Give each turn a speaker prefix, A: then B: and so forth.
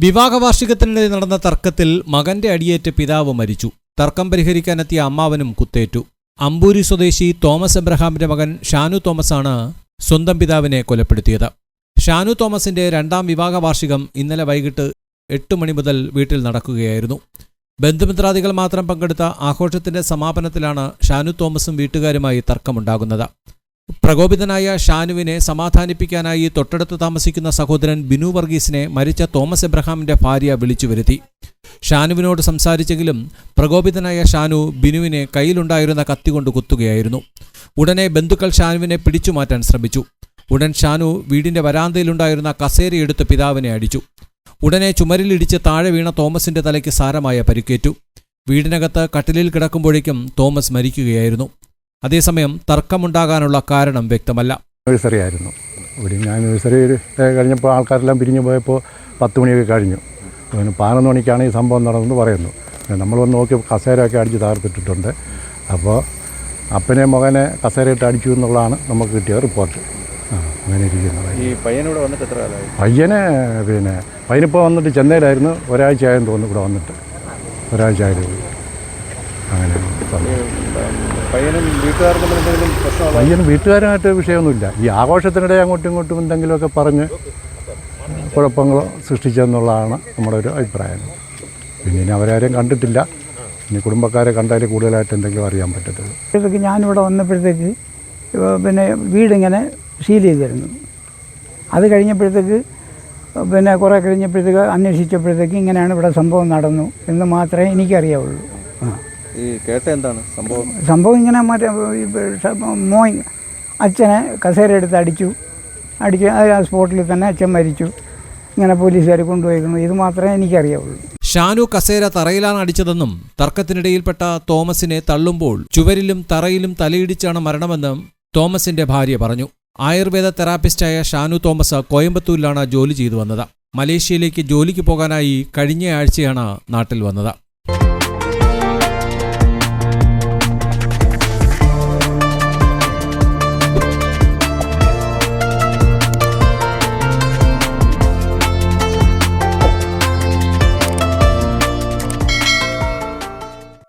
A: വിവാഹ വാർഷികത്തിനിടെ നടന്ന തർക്കത്തിൽ മകന്റെ അടിയേറ്റ് പിതാവ് മരിച്ചു. തർക്കം പരിഹരിക്കാനെത്തിയ അമ്മാവനും കുത്തേറ്റു. അമ്പൂരി സ്വദേശി തോമസ് എബ്രഹാമിന്റെ മകൻ ഷാനു തോമസാണ് സ്വന്തം പിതാവിനെ കൊലപ്പെടുത്തിയത്. ഷാനു തോമസിന്റെ രണ്ടാം വിവാഹ വാർഷികം ഇന്നലെ വൈകിട്ട് 8 മണി മുതൽ വീട്ടിൽ നടക്കുകയായിരുന്നു. ബന്ധുമിത്രാദികൾ മാത്രം പങ്കെടുത്ത ആഘോഷത്തിന്റെ സമാപനത്തിലാണ് ഷാനു തോമസും വീട്ടുകാരുമായി തർക്കമുണ്ടാകുന്നത്. പ്രകോപിതനായ ഷാനുവിനെ സമാധാനിപ്പിക്കാനായി തൊട്ടടുത്ത് താമസിക്കുന്ന സഹോദരൻ ബിനു വർഗീസിനെ മരിച്ച തോമസ് എബ്രഹാമിന്റെ ഭാര്യ വിളിച്ചുവരുത്തി. ഷാനുവിനോട് സംസാരിച്ചെങ്കിലും പ്രകോപിതനായ ഷാനു ബിനുവിനെ കയ്യിലുണ്ടായിരുന്ന കത്തികൊണ്ട് കുത്തുകയായിരുന്നു. ഉടനെ ബന്ധുക്കൾ ഷാനുവിനെ പിടിച്ചുമാറ്റാൻ ശ്രമിച്ചു. ഉടൻ ഷാനു വീടിന്റെ വരാന്തയിലുണ്ടായിരുന്ന കസേരയെടുത്ത് പിതാവിനെ അടിച്ചു. ഉടനെ ചുമരിലിടിച്ച് താഴെ വീണ തോമസിന്റെ തലയ്ക്ക് സാരമായ പരിക്കേറ്റു. വീടിനകത്ത് കട്ടിലിൽ കിടക്കുമ്പോഴേക്കും തോമസ് മരിക്കുകയായിരുന്നു. അതേസമയം തർക്കമുണ്ടാകാനുള്ള കാരണം വ്യക്തമല്ല.
B: നഴ്സറി ആയിരുന്നു. ഇവിടെ ഞാൻ നഴ്സറി കഴിഞ്ഞപ്പോൾ ആൾക്കാരെല്ലാം പിരിഞ്ഞു പോയപ്പോൾ 10 മണിയൊക്കെ കഴിഞ്ഞു. 11 മണിക്കാണ് ഈ സംഭവം നടന്നെന്ന് പറയുന്നു. നമ്മൾ വന്ന് നോക്കി കസേരയൊക്കെ അടിച്ച് തകർത്തിട്ടിട്ടുണ്ട്. അപ്പോൾ അപ്പനെ മകനെ കസേരയിട്ട് അടിച്ചു എന്നുള്ളതാണ് നമുക്ക് കിട്ടിയ റിപ്പോർട്ട്. അങ്ങനെ ഇരിക്കുന്നത്.
C: ഈ പയ്യനോട് വന്നിട്ട് എത്ര കാലമായി?
B: പയ്യനിപ്പോൾ വന്നിട്ട് ചെന്നൈയിലായിരുന്നു. ഒരാഴ്ച ആയെന്ന് തോന്നുന്നു ഇവിടെ വന്നിട്ട്. ഒരാഴ്ച ആയിരുന്നു. അങ്ങനെ
C: പയ്യനും വീട്ടുകാരും തമ്മിൽ എന്തെങ്കിലും പ്രശ്നമാണ്?
B: പയ്യനും വീട്ടുകാരുമായിട്ട് വിഷയമൊന്നുമില്ല. ഈ ആഘോഷത്തിനിടെ അങ്ങോട്ടും ഇങ്ങോട്ടും എന്തെങ്കിലുമൊക്കെ പറഞ്ഞ് കുഴപ്പങ്ങൾ സൃഷ്ടിച്ചെന്നുള്ളതാണ് നമ്മുടെ ഒരു അഭിപ്രായം. പിന്നെ ഇനി അവരാരെയും കണ്ടിട്ടില്ല. ഇനി കുടുംബക്കാരെ കണ്ടാൽ കൂടുതലായിട്ട് എന്തെങ്കിലും അറിയാൻ പറ്റത്തുള്ളൂ.
D: ഞാനിവിടെ വന്നപ്പോഴത്തേക്ക് വീടിങ്ങനെ സീൽ ചെയ്തിരുന്നു. അത് കഴിഞ്ഞപ്പോഴത്തേക്ക് കുറേ കഴിഞ്ഞപ്പോഴത്തേക്ക് അന്വേഷിച്ചപ്പോഴത്തേക്ക് ഇങ്ങനെയാണ് ഇവിടെ സംഭവം നടന്നു എന്ന് മാത്രമേ എനിക്കറിയാവുള്ളൂ.
C: ഈ കേട്ട എന്താണ്
D: സംഭവം ഇങ്ങനെ മോൻ അച്ഛനെ കസേര എടുത്ത് അടിച്ചു. ആ സ്പോട്ടിൽ തന്നെ അച്ഛൻ മരിച്ചു. ഇങ്ങനെ പോലീസുകാർ കൊണ്ടുപോയിരുന്നു. ഇത് മാത്രമേ എനിക്കറിയാവുള്ളൂ.
A: ഷാനു കസേര തറയിലാണ് അടിച്ചതെന്നും തർക്കത്തിനിടയിൽപ്പെട്ട തോമസിനെ തള്ളുമ്പോൾ ചുവരിലും തറയിലും തലയിടിച്ചാണ് മരണമെന്നും തോമസിന്റെ ഭാര്യ പറഞ്ഞു. ആയുർവേദ തെറാപ്പിസ്റ്റായ ഷാനു തോമസ് കോയമ്പത്തൂരിലാണ് ജോലി ചെയ്തു വന്നത്. മലേഷ്യയിലേക്ക് ജോലിക്ക് പോകാനായി കഴിഞ്ഞ ആഴ്ചയാണ് നാട്ടിൽ വന്നത്.